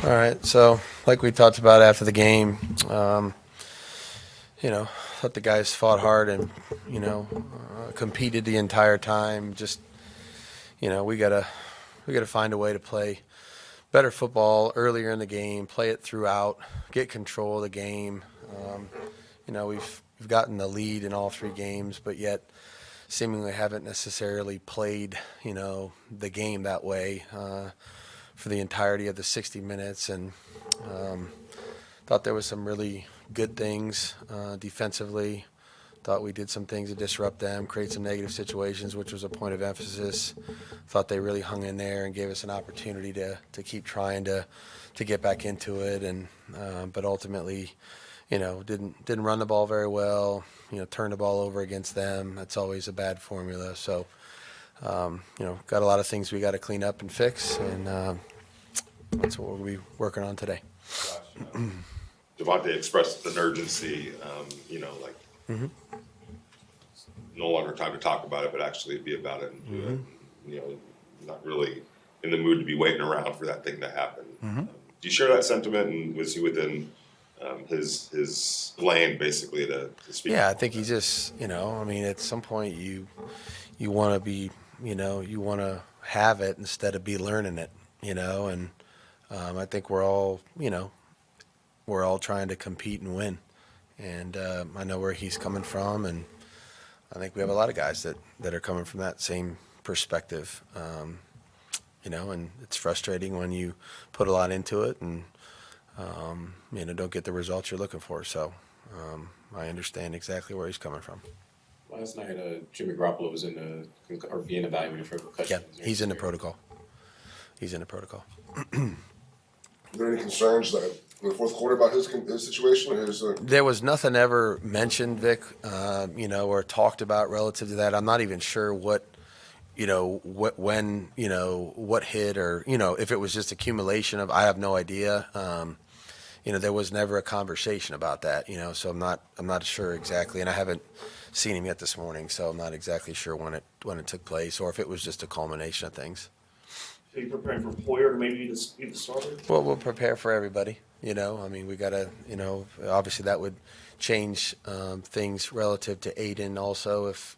All right. So, like we talked about after the game, thought the guys fought hard and, competed the entire time. Just, we gotta find a way to play better football earlier in the game, play it throughout, get control of the game. Um, we've gotten the lead in all three games, but yet seemingly haven't necessarily played, the game that way for the entirety of the 60 minutes. And thought there was some really good things defensively. Thought we did some things to disrupt them, create some negative situations, which was a point of emphasis. Thought they really hung in there and gave us an opportunity to keep trying to get back into it. And but ultimately, didn't run the ball very well. Turned the ball over against them. That's always a bad formula. So, got a lot of things we got to clean up and fix, and that's what we'll be working on today. Devontae expressed an urgency, Mm-hmm. no longer time to talk about it, but actually be about it and do it. Not really in the mood to be waiting around for that thing to happen. Mm-hmm. Do you share that sentiment, and was he within his lane basically to speak? Yeah, I think he just, at some point you want to be, you want to have it instead of be learning it, and I think we're all trying to compete and win. And I know where he's coming from, and I think we have a lot of guys that are coming from that same perspective, and it's frustrating when you put a lot into it and, don't get the results you're looking for. So I understand exactly where he's coming from. Last night, Jimmy Garoppolo was being evaluated for concussion. Yeah, he's in the protocol. He's in the protocol. Are there any concerns that in the fourth quarter about his situation? Or There was nothing ever mentioned, Vic, or talked about relative to that. I'm not even sure what hit, or, if it was just accumulation of, I have no idea. There was never a conversation about that, so I'm not sure exactly, and I haven't seen him yet this morning, so I'm not exactly sure when it took place, or if it was just a culmination of things. So you're preparing for Poyer to maybe be the starter? Well, we'll prepare for everybody. We got to, obviously that would change things relative to Aiden also if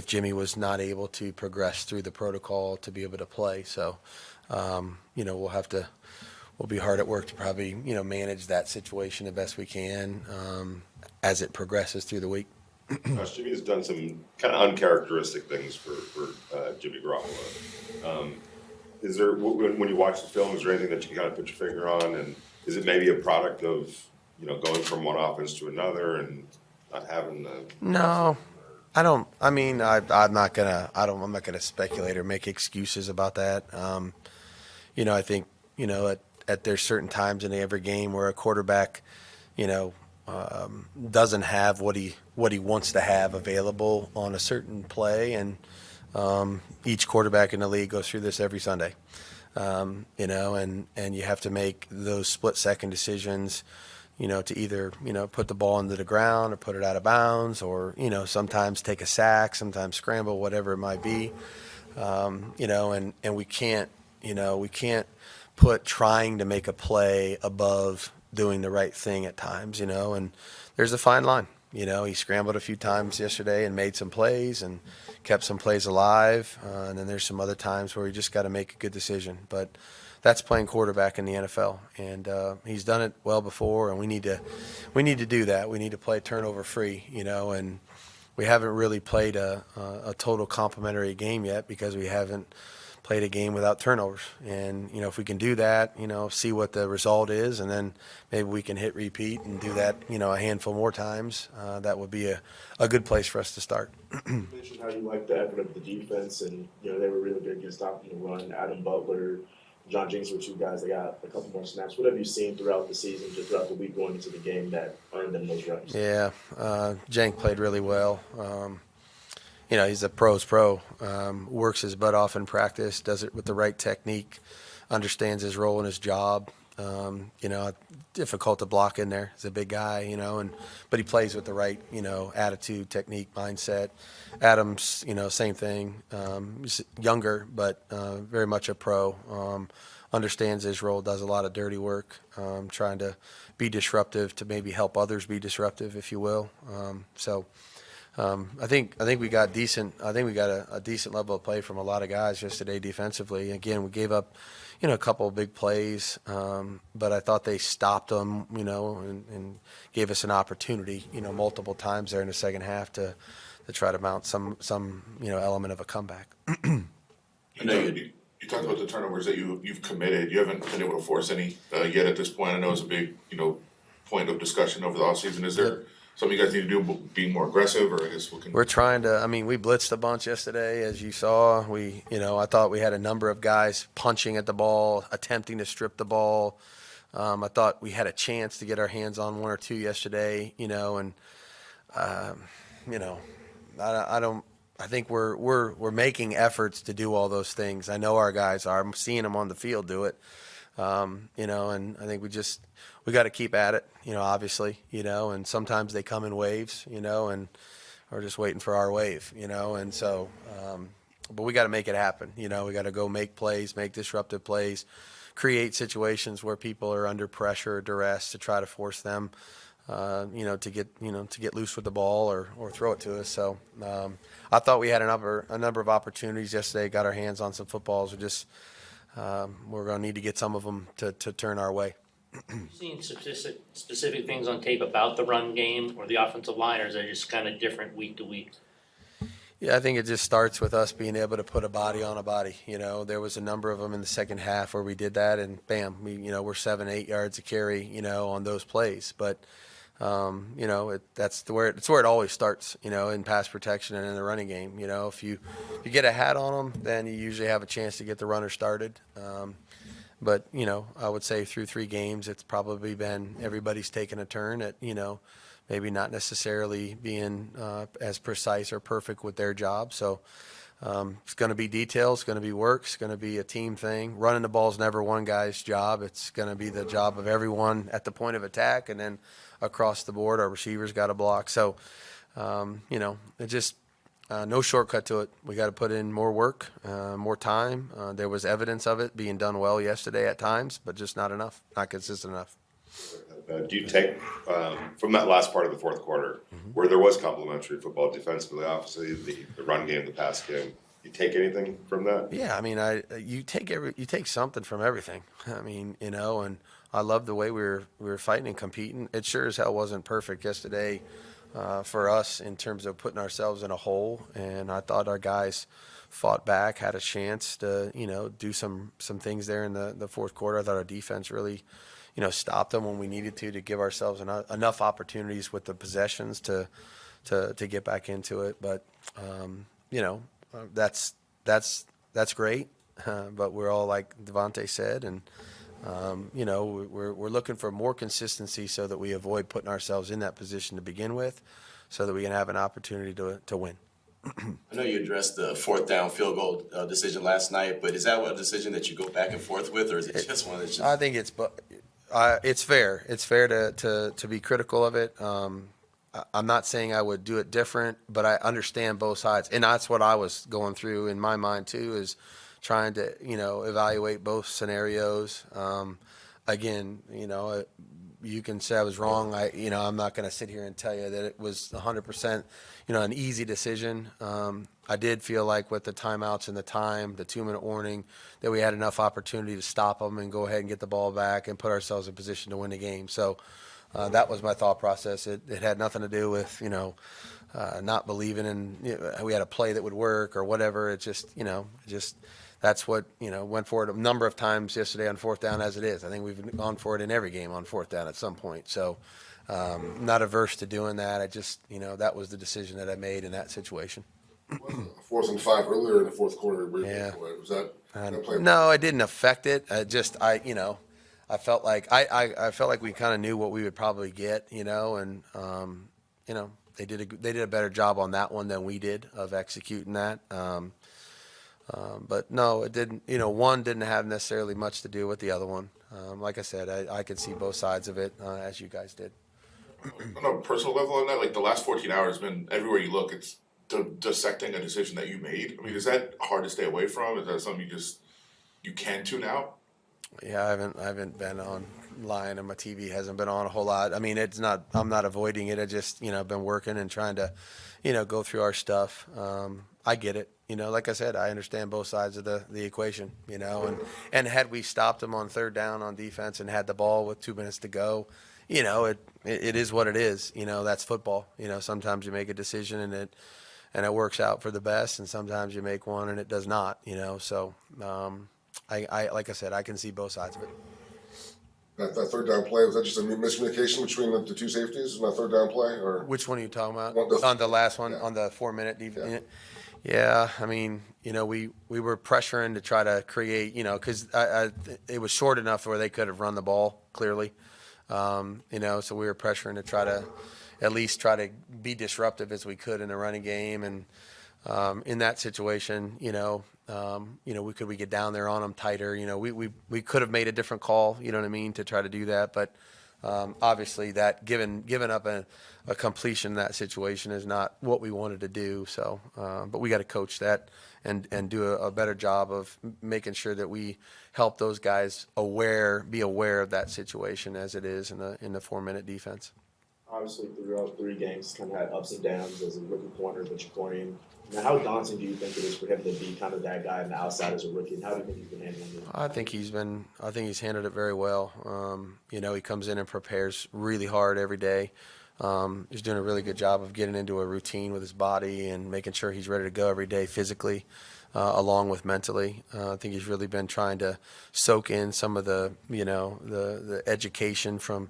Jimmy was not able to progress through the protocol to be able to play. So, we'll be hard at work to probably, manage that situation the best we can as it progresses through the week. Josh, Jimmy has done some kind of uncharacteristic things for Jimmy Garoppolo. Is there, when you watch the film, is there anything that you kind of put your finger on, and is it maybe a product of going from one offense to another and not having the? No, I don't. I'm not gonna speculate or make excuses about that. I think at there's certain times in every game where a quarterback, doesn't have what he wants to have available on a certain play, and each quarterback in the league goes through this every Sunday, and you have to make those split-second decisions, to either, put the ball into the ground or put it out of bounds, or, sometimes take a sack, sometimes scramble, whatever it might be, and we can't put trying to make a play above doing the right thing at times, and there's a fine line. He scrambled a few times yesterday and made some plays and kept some plays alive. And then there's some other times where you just got to make a good decision. But that's playing quarterback in the NFL, and he's done it well before. And we need to do that. We need to play turnover free, and we haven't really played a total complementary game yet because we haven't played a game without turnovers. And, if we can do that, see what the result is, and then maybe we can hit repeat and do that, a handful more times. That would be a good place for us to start. You mentioned how you like the effort of the defense, and, they were really good against stopping the run. Adam Butler, John Jenkins were two guys that got a couple more snaps. What have you seen throughout the season, just throughout the week going into the game that earned them those reps? Yeah, Jank played really well. He's a pro's pro, works his butt off in practice, does it with the right technique, understands his role and his job. Difficult to block in there. He's a big guy, but he plays with the right, attitude, technique, mindset. Adams, same thing. He's younger, but very much a pro. Understands his role, does a lot of dirty work, trying to be disruptive to maybe help others be disruptive, if you will. I think we got decent. I think we got a decent level of play from a lot of guys yesterday defensively. Again, we gave up, a couple of big plays, but I thought they stopped them, and gave us an opportunity, multiple times there in the second half to try to mount some element of a comeback. I know you talked about the turnovers that you've committed. You haven't been able to force any yet at this point. I know it's a big point of discussion over the offseason. Is there something you guys need to do, being more aggressive, or I guess We're trying to. We blitzed a bunch yesterday, as you saw. I thought we had a number of guys punching at the ball, attempting to strip the ball. I thought we had a chance to get our hands on one or two yesterday, and I don't. I think we're making efforts to do all those things. I know our guys are. I'm seeing them on the field do it. And I think we got to keep at it, obviously, and sometimes they come in waves, and we're just waiting for our wave, and so, but we got to make it happen. We got to go make plays, make disruptive plays, create situations where people are under pressure or duress to try to force them, to get loose with the ball or throw it to us. So, I thought we had a number of opportunities yesterday, got our hands on some footballs. We're going to need to get some of them to turn our way. Seen specific things on tape about the run game or the offensive line, or is it just kind of different week to week? Yeah, I think it just starts with us being able to put a body on a body. There was a number of them in the second half where we did that, and bam, we're 7-8 yards a carry, on those plays. But it's where it always starts, in pass protection and in the running game. If you get a hat on them, then you usually have a chance to get the runner started. But I would say through 3 games, it's probably been everybody's taken a turn at, maybe not necessarily being as precise or perfect with their job. So it's going to be details, it's going to be work, it's going to be a team thing. Running the ball is never one guy's job. It's going to be the job of everyone at the point of attack, and then across the board, our receivers got to block. So, it just no shortcut to it. We got to put in more work, more time. There was evidence of it being done well yesterday at times, but just not enough, not consistent enough. Do you take from that last part of the fourth quarter, where there was complimentary football defensively, obviously the run game, the pass game? You take anything from that? Yeah, you take something from everything. And I love the way we were fighting and competing. It sure as hell wasn't perfect yesterday for us in terms of putting ourselves in a hole. And I thought our guys fought back, had a chance to do some things there in the fourth quarter. I thought our defense really stopped them when we needed to give ourselves enough opportunities with the possessions to get back into it. But that's great. But we're all, like Devontae said, and we're looking for more consistency so that we avoid putting ourselves in that position to begin with, so that we can have an opportunity to win. I know you addressed the 4th down field goal decision last night, but is that a decision that you go back and forth with, or is it just one that's just... I think it's fair. It's fair to be critical of it. I'm not saying I would do it different, but I understand both sides. And that's what I was going through in my mind too, is trying to, evaluate both scenarios. Again, you can say I was wrong. I'm not going to sit here and tell you that it was 100%, an easy decision. I did feel like with the timeouts and the 2-minute warning, that we had enough opportunity to stop them and go ahead and get the ball back and put ourselves in position to win the game. So that was my thought process. It had nothing to do with, not believing in, we had a play that would work or whatever. It just, that's what, went for it a number of times yesterday on 4th down as it is. I think we've gone for it in every game on 4th down at some point. So not averse to doing that. I just, that was the decision that I made in that situation. 4th and 5 earlier in the fourth quarter. Yeah. Was that play? No, it didn't affect it. I felt like I felt like we kind of knew what we would probably get, and they did a better job on that one than we did of executing that. But no, it didn't. One didn't have necessarily much to do with the other one. Like I said, I could see both sides of it, as you guys did. On a personal level on that, like the last 14 hours has been everywhere you look, it's dissecting a decision that you made. I mean, is that hard to stay away from? Is that something you can tune out? Yeah, I haven't been online, and my TV hasn't been on a whole lot. I mean, it's not. I'm not avoiding it. I just I've been working and trying to, go through our stuff. I get it. Like I said, I understand both sides of the equation. And had we stopped them on third down on defense and had the ball with 2 minutes to go, it is what it is. That's football. Sometimes you make a decision and it works out for the best, and sometimes you make one and it does not. So I like I said, I can see both sides of it. That third down play, was that just a miscommunication between the two safeties in that third down play? Or Which one are you talking about? Well, On the last one, yeah. on the 4-minute defense? Yeah, I mean, we were pressuring to try to create, because it was short enough where they could have run the ball clearly. So we were pressuring to try to at least try to be disruptive as we could in the running game. And in that situation, we get down there on them tighter. We could have made a different call, to try to do that. But obviously, that giving up a completion in that situation is not what we wanted to do. So, but we got to coach that and do a better job of making sure that we help those guys be aware of that situation as it is in the 4-minute defense. Obviously, throughout 3 games, kind of had ups and downs as a rookie corner, but you're cornering. Now, how daunting do you think it is for him to be kind of that guy on the outside as a rookie? And how do you think he's been handling it? I think he's handled it very well. He comes in and prepares really hard every day. He's doing a really good job of getting into a routine with his body and making sure he's ready to go every day physically, along with mentally. I think he's really been trying to soak in some of the education from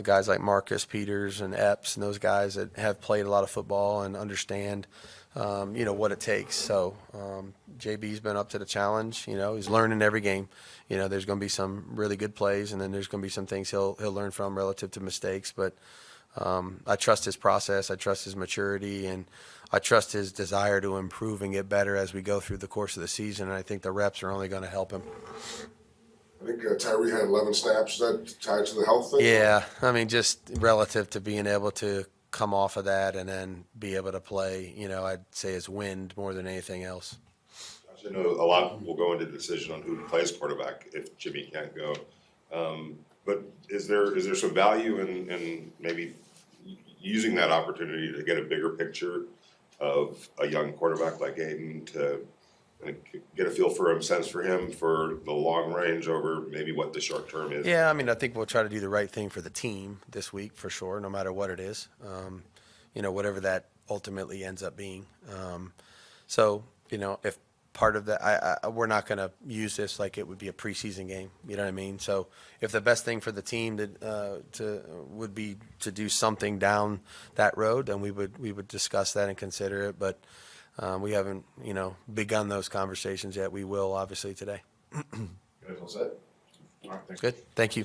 guys like Marcus Peters and Epps and those guys that have played a lot of football and understand what it takes. So JB's been up to the challenge. He's learning every game. There's going to be some really good plays, and then there's going to be some things he'll learn from relative to mistakes. But I trust his process. I trust his maturity, and I trust his desire to improve and get better as we go through the course of the season. And I think the reps are only going to help him. I think Tyree had 11 snaps. Is that tied to the health thing? Yeah, I mean, just relative to being able to come off of that and then be able to play, I'd say it's wind more than anything else. I know a lot of people go into the decision on who plays quarterback if Jimmy can't go. But is there some value in maybe using that opportunity to get a bigger picture of a young quarterback like Aiden to get a feel for him, sense for him for the long range over maybe what the short term is? Yeah, I mean, I think we'll try to do the right thing for the team this week for sure, no matter what it is, whatever that ultimately ends up being. So, if part of that, we're not going to use this like it would be a preseason game. You know what I mean? So if the best thing for the team would be to do something down that road, then we would discuss that and consider it. But we haven't, begun those conversations yet. We will obviously today. You guys all set? All right, thanks. Good. Thank you.